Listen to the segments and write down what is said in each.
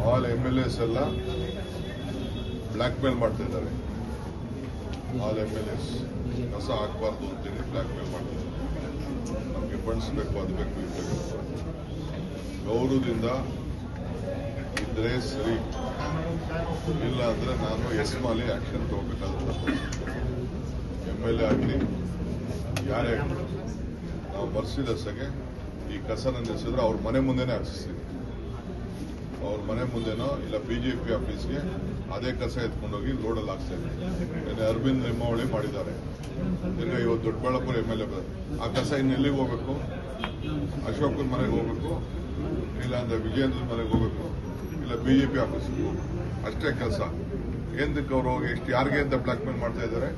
All MLAs ಎಲ್ಲ black ಮೇಲ್ ಮಾಡ್ತಾ ಇದ್ದಾರೆ. ಆಲ್ MLAs ಕಸ ಹಾಕಬಾರ್ದು ಅಂತೇಳಿ ಬ್ಲ್ಯಾಕ್ ಮೇಲ್ ಮಾಡ್ತಾರೆ. ನಮಗೆ ಫಂಡ್ಸ್ ಬೇಕು, ಅದು ಬೇಕು, ಇದು ಬೇಕು. ಗೌರವದಿಂದ ಇದ್ರೆ ಸರಿ, ಇಲ್ಲ ಅಂದ್ರೆ ನಾನು ಎಸ್ಮಾಲಿ ಆಕ್ಷನ್ ತಗೋಬೇಕಾದ್ರೆ MLA ಆಗಲಿ ಯಾರೇ ಆಗಲಿ ನಾವು ಮರ್ಸಿಲೆಸ್ಗೆ ಈ ಕಸನ ನಿಲ್ಲಿಸಿದ್ರೆ ಅವ್ರ ಮನೆ ಮುಂದೆನೇ ಹಾಕಿಸ್ತೀವಿ. ಅವ್ರ ಮನೆ ಮುಂದೆನೋ ಇಲ್ಲ BJP ಆಫೀಸ್ಗೆ ಅದೇ ಕಸ ಎತ್ಕೊಂಡೋಗಿ ಲೋಡಲ್ಲಿ ಹಾಕ್ತಾ ಇದ್ದಾರೆ. ಅರವಿಂದ್ ಲಿಂಬಾವಳಿ ಮಾಡಿದ್ದಾರೆ. ಈಗ ಇವತ್ತು ದೊಡ್ಡಬಳ್ಳಾಪುರ MLA ಆ ಕಸ ಇನ್ನೆಲ್ಲಿಗೆ ಹೋಗ್ಬೇಕು? ಅಶೋಕನ ಮನೆಗೆ ಹೋಗ್ಬೇಕು, ಇಲ್ಲ ಅಂದ್ರೆ ವಿಜಯೇಂದ್ರ ಮನೆಗೆ ಹೋಗ್ಬೇಕು, ಇಲ್ಲ BJP ಆಫೀಸ್ಗೆ ಹೋಗ್ಬೇಕು. ಅಷ್ಟೇ ಕೆಲಸ. ಏನಕ್ಕೆ ಅವರು ಹೋಗಿ ಎಷ್ಟು ಯಾರಿಗೆ ಅಂತ ಬ್ಲ್ಯಾಕ್ ಮೇಲ್ ಮಾಡ್ತಾ ಇದ್ದಾರೆ?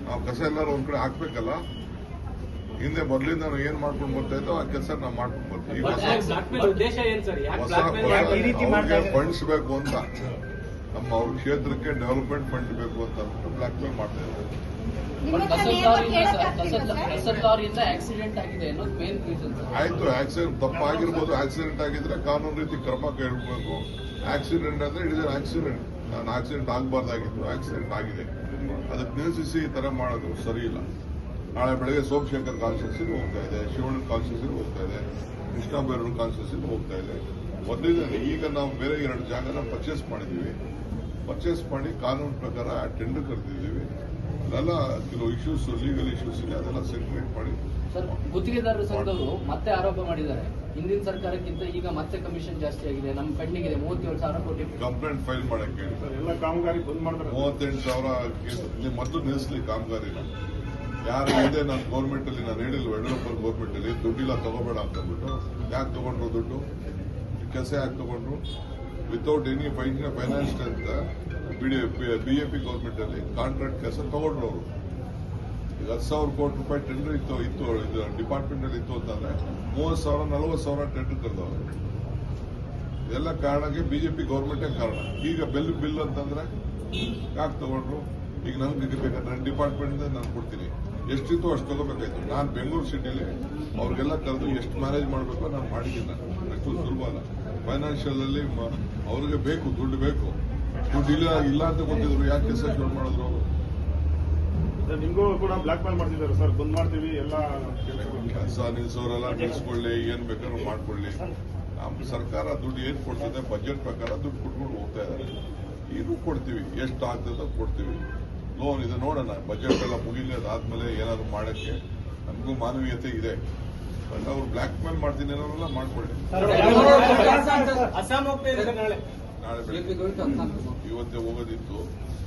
ನಾವು ಕಸ ಎಲ್ಲರೂ ಒಂದ್ ಕಡೆ ಹಾಕ್ಬೇಕಲ್ಲ. ಹಿಂದೆ ಮೊದಲಿಂದ ನಾವು ಏನ್ ಮಾಡ್ಕೊಂಡು ಬರ್ತಾ ಇದ್ದೋ ಆ ಕೆಲಸ ನಾವು ಮಾಡ್ಕೊಂಡು ಬರ್ತೀವಿ. ಫಂಡ್ಸ್ ಬೇಕು ಅಂತ, ನಮ್ಮ ಅವ್ರ ಕ್ಷೇತ್ರಕ್ಕೆ ಡೆವಲಪ್ಮೆಂಟ್ ಫಂಡ್ ಬೇಕು ಅಂತ ಬ್ಲ್ಯಾಕ್ ಮೇಲ್ ಮಾಡ್ತಾ ಇದ್ದಾರೆ. ಆಯ್ತು, ಆಕ್ಸಿಡೆಂಟ್ ತಪ್ಪಾಗಿರ್ಬೋದು. ಆಕ್ಸಿಡೆಂಟ್ ಆಗಿದ್ರೆ ಕಾನೂನು ರೀತಿ ಕ್ರಮ ಕೇಳಬೇಕು. ಆಕ್ಸಿಡೆಂಟ್ ಅಂದ್ರೆ ಇಟ್ ಇಸ್ ಆಕ್ಸಿಡೆಂಟ್. ನಾನು ಆಕ್ಸಿಡೆಂಟ್ ಆಗಬಾರ್ದಾಗಿತ್ತು, ಆಕ್ಸಿಡೆಂಟ್ ಆಗಿದೆ, ಅದಕ್ಕೆ ನಿಲ್ಲಿಸಿ ಈ ತರ ಮಾಡೋದು ಸರಿ ಇಲ್ಲ. ನಾಳೆ ಬೆಳಗ್ಗೆ ಸೋಮಶೇಖರ್ ಕಾನ್ಸ್ಟಿಟ್ಯೂನ್ಸಿಗೆ ಹೋಗ್ತಾ ಇದೆ, ಶಿವಣ್ಣ ಕಾನ್ಸ್ಟಿಟ್ಯೂನ್ಸಿಗೆ ಹೋಗ್ತಾ ಇದೆ, ಕೃಷ್ಣ ಬೈರೇಗೌಡ ಕಾನ್ಸ್ಟಿಟ್ಯೂನ್ಸಿಗೆ ಹೋಗ್ತಾ ಇದೆ. ಮೊದಲಿನಲ್ಲಿ ಈಗ ನಾವು ಬೇರೆ 2 ಜಾಗನ ಪರ್ಚೇಸ್ ಮಾಡಿದ್ದೀವಿ. ಪರ್ಚೇಸ್ ಮಾಡಿ ಕಾನೂನು ಪ್ರಕಾರ ಟೆಂಡರ್ ಕರೆದಿದ್ದೀವಿ. ಅದೆಲ್ಲ ಕೆಲವು ಇಶ್ಯೂಸ್, ಲೀಗಲ್ ಇಶ್ಯೂಸ್ ಇದೆ, ಅದೆಲ್ಲ ಸೆಟಲ್ಮೆಂಟ್ ಮಾಡಿ. ಸರ್, ಗುತ್ತಿಗೆದಾರರ ಸಂಘದವರು ಮತ್ತೆ ಆರೋಪ ಮಾಡಿದ್ದಾರೆ, ಹಿಂದಿನ ಸರ್ಕಾರಕ್ಕಿಂತ ಈಗ ಮತ್ತೆ ಕಮಿಷನ್ ಜಾಸ್ತಿ ಆಗಿದೆ, ನಮ್ಮ ಪೆಂಡಿಂಗ್ ಇದೆ 37,000 ಕೋಟಿ. ಕಂಪ್ಲೇಂಟ್ ಫೈಲ್ ಮಾಡಕ್ಕೆ ಎಲ್ಲ ಕಾಮಗಾರಿ ಬಂದ್ ಮಾಡ್ತಾರೆ. 38,000 ಮೊದಲು ನಿಲ್ಲಿಸಲಿ ಕಾಮಗಾರಿನ. ಯಾರು ಇದೆ ನಾನು ಗೌರ್ಮೆಂಟ್ ಅಲ್ಲಿ ನಾನು ಹೇಳಿಲ್ವ, ಯಡಿಯೂರಪ್ಪ ಗೌರ್ಮೆಂಟ್ ಅಲ್ಲಿ ದುಡ್ಡಿಲ್ಲ ತಗೋಬೇಡ ಅಂತ ಅಂದ್ಬಿಟ್ಟು ಯಾಕೆ ತಗೊಂಡ್ರು ದುಡ್ಡು? ಕೆಲಸ ಯಾಕೆ ತಗೊಂಡ್ರು? ವಿತೌಟ್ ಎನಿ ಫೈನಾನ್ಸ್ ಅಂತ BJP ಗೌರ್ಮೆಂಟ್ ಅಲ್ಲಿ ಕಾಂಟ್ರಾಕ್ಟ್ ಕೆಲಸ ತಗೊಂಡ್ರು ಅವರು. ಈಗ 10,000 ಕೋಟಿ ರೂಪಾಯಿ ಟೆಂಡರ್ ಇತ್ತು ಡಿಪಾರ್ಟ್ಮೆಂಟ್ ಅಲ್ಲಿ ಇತ್ತು ಅಂತಂದ್ರೆ 30,000 40,000 ಟೆಂಡರ್ ಕರೆದವರು. ಇದೆಲ್ಲ ಕಾರಣಕ್ಕೆ BJP ಗೌರ್ಮೆಂಟೇ ಕಾರಣ. ಈಗ ಬಿಲ್ ಅಂತಂದ್ರೆ ಯಾಕೆ ತಗೊಂಡ್ರು? ಈಗ ನನಗೆ ಬೇಕಾದ್ರೆ ನನ್ನ ಡಿಪಾರ್ಟ್ಮೆಂಟ್ ನಾನು ಕೊಡ್ತೀನಿ, ಎಷ್ಟಿತ್ತು ಅಷ್ಟು ತಗೋಬೇಕಾಯ್ತು. ನಾನು ಬೆಂಗಳೂರು ಸಿಟಿಲಿ ಅವ್ರಿಗೆಲ್ಲ ಕರೆದು ಎಷ್ಟು ಮ್ಯಾನೇಜ್ ಮಾಡಬೇಕು ನಾನು ಮಾಡಿದ್ದೀನಿ. ಅಷ್ಟು ಸುಲಭ ಅಲ್ಲ. ಫೈನಾನ್ಷಿಯಲ್ ಅಲ್ಲಿ ಅವ್ರಿಗೆ ಬೇಕು, ದುಡ್ಡು ಬೇಕು. ದುಡ್ಡು ಇಲ್ಲ ಅಂತ ಗೊತ್ತಿದ್ರು ಯಾಕೆ ಕೆಲಸ ಶುರು ಮಾಡಿದ್ರು ಅವರು? ನಿಮಗೂ ಕೂಡ ಬ್ಲಾಕ್ ಮೇಲ್ ಮಾಡ್ತಿದ್ದಾರೆ ಸರ್, ಬಂದ್ ಮಾಡ್ತೀವಿ ಎಲ್ಲ ಕೆಲಸ ನಿಲ್ಸೋರೆಲ್ಲ ನಿಲ್ಸ್ಕೊಳ್ಳಿ, ಏನ್ ಬೇಕಾದ್ರೂ ಮಾಡ್ಕೊಳ್ಳಿ. ನಮ್ಮ ಸರ್ಕಾರ ದುಡ್ಡು ಏನ್ ಕೊಡ್ತಿದೆ ಬಜೆಟ್ ಪ್ರಕಾರ ದುಡ್ಡು ಕೊಟ್ಕೊಂಡು ಹೋಗ್ತಾ ಇದ್ದಾರೆ. ಇದು ಕೊಡ್ತೀವಿ, ಎಷ್ಟು ಆಗ್ತದೋ ಕೊಡ್ತೀವಿ. ಲೋನ್ ಇದೆ ನೋಡೋಣ, ಬಜೆಟ್ ಎಲ್ಲ ಮುಗಿಲಿ, ಅದಾದ್ಮೇಲೆ ಏನಾದ್ರು ಮಾಡಕ್ಕೆ ನಮಗೂ ಮಾನವೀಯತೆ ಇದೆ. ಬಟ್ ಅವ್ರು ಬ್ಲ್ಯಾಕ್ ಮೇಲ್ ಮಾಡ್ತೀನಿ ಅನ್ನೋರೆಲ್ಲ ಮಾಡ್ಕೊಳ್ಳಿ. ನಾಳೆ ಬೆಳಗ್ಗೆ ಇವತ್ತೇ ಹೋಗೋದಿತ್ತು.